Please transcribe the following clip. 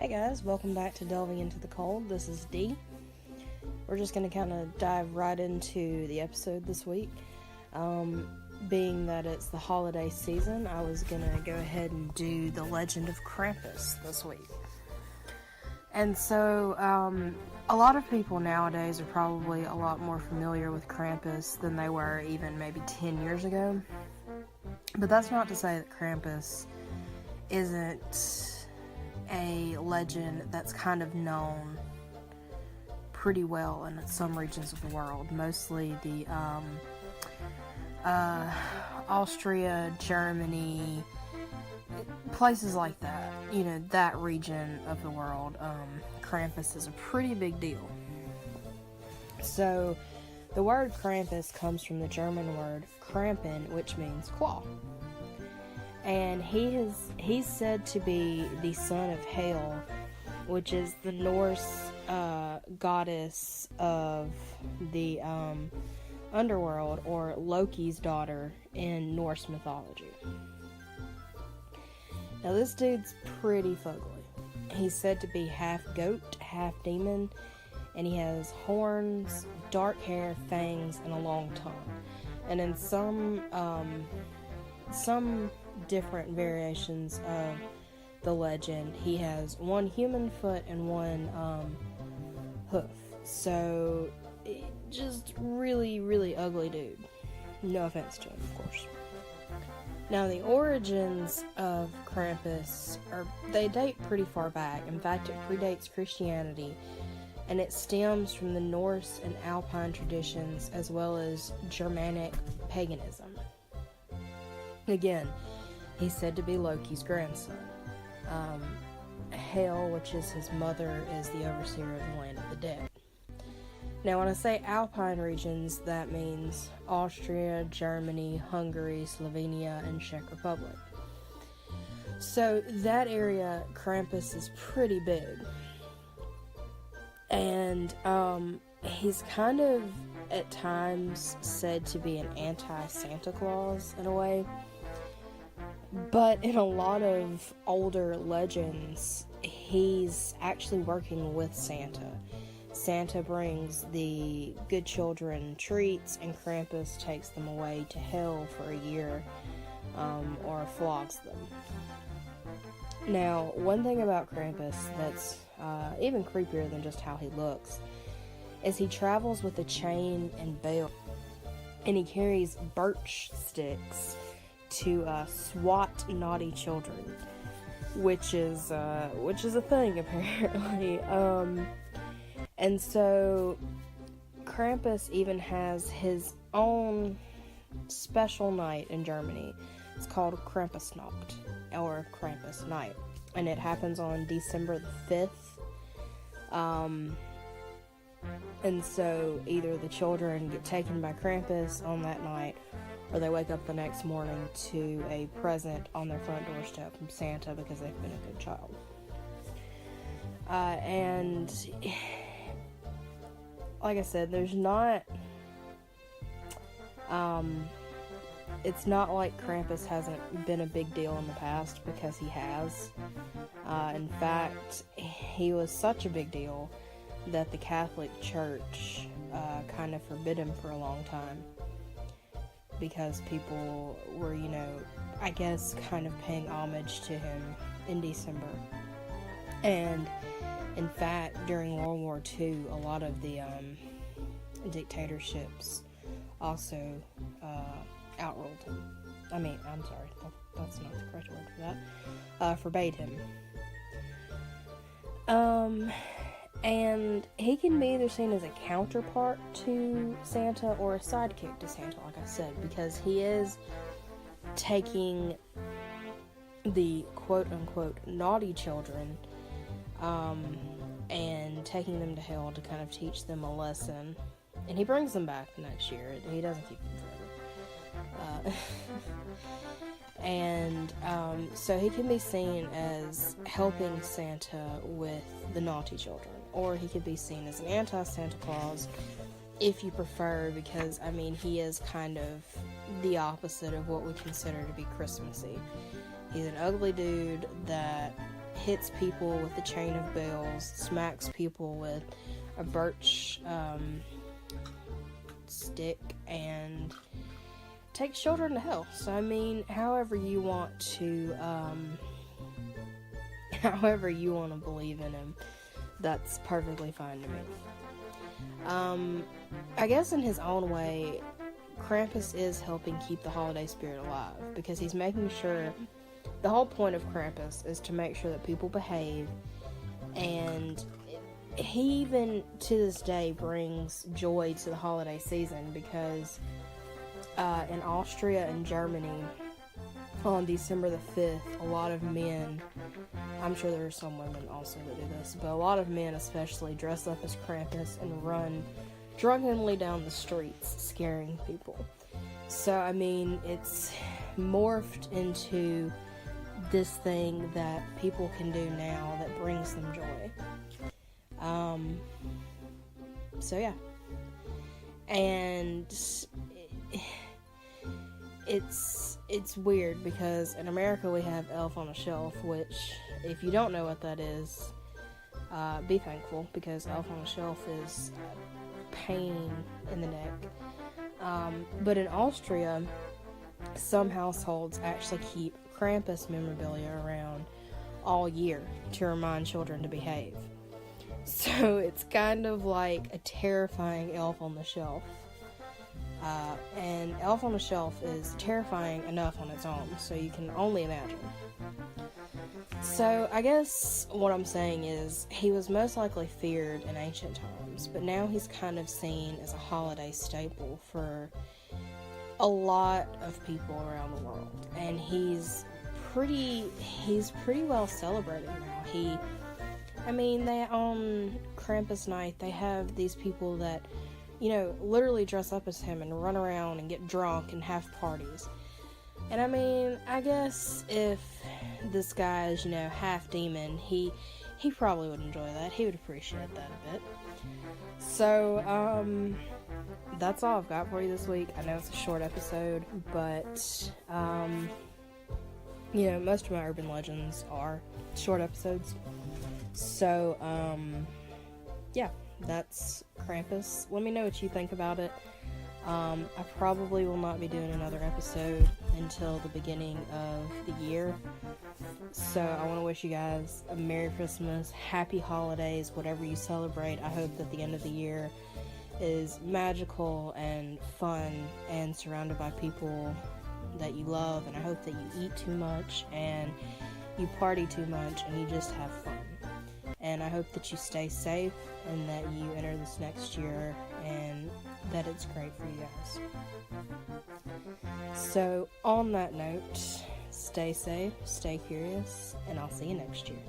Hey guys, welcome back to Delving into the Cold. This is Dee. We're just going to kind of dive right into the episode this week. Being that it's the holiday season, I was going to go ahead and do the Legend of Krampus this week. And so, a lot of people nowadays are probably a lot more familiar with Krampus than they were even maybe 10 years ago. But that's not to say that Krampus isn't a legend that's kind of known pretty well in some regions of the world, mostly the Austria, Germany, places like that. You know, that region of the world, Krampus is a pretty big deal. So the word Krampus comes from the German word Krampen, which means claw. And he's said to be the son of Hel, which is the Norse goddess of the underworld, or Loki's daughter in Norse mythology. Now this dude's pretty fugly. He's said to be half goat, half demon, and he has horns, dark hair, fangs, and a long tongue. And in some different variations of the legend, he has one human foot and one hoof. So, just really, really ugly dude. No offense to him, of course. Now, the origins of Krampus they date pretty far back. In fact, it predates Christianity, and it stems from the Norse and Alpine traditions as well as Germanic paganism. Again, he's said to be Loki's grandson. Hel, which is his mother, is the overseer of the land of the dead. Now, when I say Alpine regions, that means Austria, Germany, Hungary, Slovenia, and Czech Republic. So, that area, Krampus is pretty big. And, he's kind of, at times, said to be an anti-Santa Claus, in a way. But in a lot of older legends, he's actually working with Santa. Santa brings the good children treats, and Krampus takes them away to hell for a year, or flogs them. Now, one thing about Krampus that's even creepier than just how he looks is he travels with a chain and belt, and he carries birch sticks to swat naughty children, which is a thing apparently. And so Krampus even has his own special night in Germany. It's called Krampusnacht, or Krampus Night, and it happens on December the 5th. And so either the children get taken by Krampus on that night, or they wake up the next morning to a present on their front doorstep from Santa because they've been a good child. And like I said, there's not, it's not like Krampus hasn't been a big deal in the past, because he has. In fact, he was such a big deal that the Catholic Church kind of forbid him for a long time, because people were, I guess, kind of paying homage to him in December. And in fact, during World War II, a lot of the dictatorships also outruled him. That's not the correct word for that. Forbade him. And he can be either seen as a counterpart to Santa or a sidekick to Santa, like I said, because he is taking the quote-unquote naughty children and taking them to hell to kind of teach them a lesson. And he brings them back the next year. He doesn't keep them forever. And so he can be seen as helping Santa with the naughty children, or he could be seen as an anti-Santa Claus, if you prefer, because he is kind of the opposite of what we consider to be Christmassy. He's an ugly dude that hits people with a chain of bells, smacks people with a birch stick, and takes children to hell. So I mean, however you want to believe in him, that's perfectly fine to me. I guess in his own way, Krampus is helping keep the holiday spirit alive, because he's making sure, the whole point of Krampus is to make sure that people behave, and he even to this day brings joy to the holiday season, because in Austria and Germany on December the 5th, a lot of men, I'm sure there are some women also that do this, but a lot of men especially dress up as Krampus and run drunkenly down the streets scaring people. So I mean, it's morphed into this thing that people can do now that brings them joy. So yeah, and it's weird because in America we have Elf on a Shelf, which, if you don't know what that is, be thankful, because Elf on a Shelf is pain in the neck. But in Austria, some households actually keep Krampus memorabilia around all year to remind children to behave. So it's kind of like a terrifying Elf on the Shelf. And Elf on the Shelf is terrifying enough on its own, so you can only imagine. So I guess what I'm saying is, he was most likely feared in ancient times, but now he's kind of seen as a holiday staple for a lot of people around the world, and he's pretty well celebrated now. They on Krampus night, they have these people that, literally dress up as him and run around and get drunk and have parties. And I mean, I guess if this guy is, half demon, he probably would enjoy that. He would appreciate that a bit. So, that's all I've got for you this week. I know it's a short episode, but, most of my urban legends are short episodes. So, yeah, that's Krampus. Let me know what you think about it. I probably will not be doing another episode until the beginning of the year. So I want to wish you guys a Merry Christmas, Happy Holidays, whatever you celebrate. I hope that the end of the year is magical and fun and surrounded by people that you love. And I hope that you eat too much and you party too much and you just have fun. And I hope that you stay safe and that you enter this next year and that it's great for you guys. So, on that note, stay safe, stay curious, and I'll see you next year.